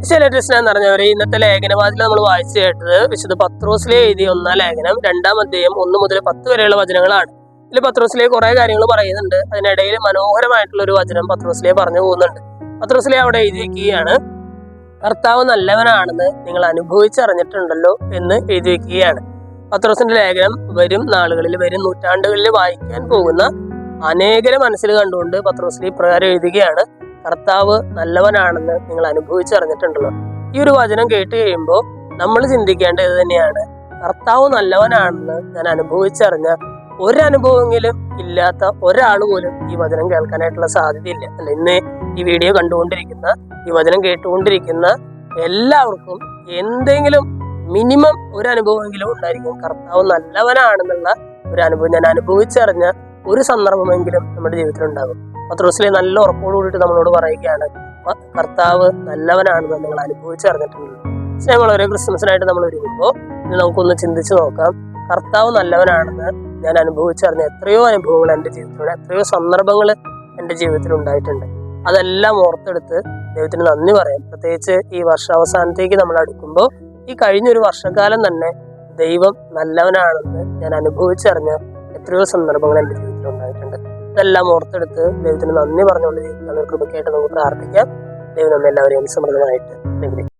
ശിലരചന നിറഞ്ഞവരെ ഇന്നത്തെ ലേഖനവാതിൽ നമ്മൾ വായിച്ചു കേട്ടത് വിശുദ്ധ പത്രോസിലെ എഴുതിയ 1-ാം ലേഖനം 2-ാം അധ്യായം 1 മുതൽ 10 വരെയുള്ള വചനങ്ങളാണ്. ഇതിൽ പത്രോസിലെ കുറെ കാര്യങ്ങൾ പറയുന്നുണ്ട്. അതിനിടയിൽ മനോഹരമായിട്ടുള്ള ഒരു വചനം പത്രോസിലെ പറഞ്ഞു പോകുന്നുണ്ട്. പത്രോസിലെ അവിടെ എഴുതിയിരിക്കുകയാണ്, കർത്താവ് നല്ലവനാണെന്ന് നിങ്ങൾ അനുഭവിച്ചറിഞ്ഞിട്ടുണ്ടല്ലോ എന്ന് എഴുതി വയ്ക്കുകയാണ്. പത്രോസിന്റെ ലേഖനം വരും നാളുകളിൽ, വരും നൂറ്റാണ്ടുകളിൽ വായിക്കാൻ പോകുന്ന അനേകരെ മനസ്സിൽ കണ്ടുകൊണ്ട് പത്രോസിലെ പ്രകാരം എഴുതുകയാണ്, കർത്താവ് നല്ലവനാണെന്ന് നിങ്ങൾ അനുഭവിച്ചറിഞ്ഞിട്ടുണ്ടല്ലോ. ഈ ഒരു വചനം കേട്ട് കഴിയുമ്പോൾ നമ്മൾ ചിന്തിക്കേണ്ടത് തന്നെയാണ്, കർത്താവ് നല്ലവനാണെന്ന് ഞാൻ അനുഭവിച്ചറിഞ്ഞ ഒരനുഭവമെങ്കിലും ഇല്ലാത്ത ഒരാൾ പോലും ഈ വചനം കേൾക്കാനായിട്ടുള്ള സാധ്യതയില്ല. അല്ല, ഇന്ന് ഈ വീഡിയോ കണ്ടുകൊണ്ടിരിക്കുന്ന, ഈ വചനം കേട്ടുകൊണ്ടിരിക്കുന്ന എല്ലാവർക്കും എന്തെങ്കിലും മിനിമം ഒരു അനുഭവമെങ്കിലും ഉണ്ടായിരിക്കും. കർത്താവ് നല്ലവനാണെന്നുള്ള ഒരു അനുഭവം ഞാൻ അനുഭവിച്ചറിഞ്ഞ ഒരു സന്ദർഭമെങ്കിലും നമ്മുടെ ജീവിതത്തിൽ ഉണ്ടാകും. പത്രോസിലെ നല്ല ഉറപ്പോടുകൂടിയിട്ട് നമ്മളോട് പറയുകയാണ്, കർത്താവ് നല്ലവനാണെന്ന് നിങ്ങൾ അനുഭവിച്ചറിഞ്ഞിട്ടുണ്ടല്ലോ. സ്നേഹമുള്ളവരെ, ക്രിസ്മസിനായിട്ട് നമ്മൾ ഒരുങ്ങുമ്പോൾ ഇത് നമുക്കൊന്ന് ചിന്തിച്ചു നോക്കാം. കർത്താവ് നല്ലവനാണെന്ന് ഞാൻ അനുഭവിച്ചറിഞ്ഞ എത്രയോ അനുഭവങ്ങൾ എൻ്റെ ജീവിതത്തിലുണ്ട്, എത്രയോ സന്ദർഭങ്ങൾ എൻ്റെ ജീവിതത്തിൽ ഉണ്ടായിട്ടുണ്ട്. അതെല്ലാം ഓർത്തെടുത്ത് ദൈവത്തിന് നന്ദി പറയാം. പ്രത്യേകിച്ച് ഈ വർഷാവസാനത്തേക്ക് നമ്മൾ അടുക്കുമ്പോൾ ഈ കഴിഞ്ഞൊരു വർഷക്കാലം തന്നെ ദൈവം നല്ലവനാണെന്ന് ഞാൻ അനുഭവിച്ചറിഞ്ഞ എത്രയോ സന്ദർഭങ്ങൾ എൻ്റെ ജീവിതത്തിൽ ഉണ്ടായിട്ടുണ്ട്. ഇതെല്ലാം ഓർത്തെടുത്ത് ദൈവത്തിന് നന്ദി പറഞ്ഞുകൊണ്ട് ജീവിക്കാൻ കൃപയ്ക്കായിട്ട് നമുക്ക് പ്രാർത്ഥിക്കാം. ദൈവം നമ്മെല്ലാവരെയും സമൃദ്ധമായിട്ട് അനുഗ്രഹിക്കും.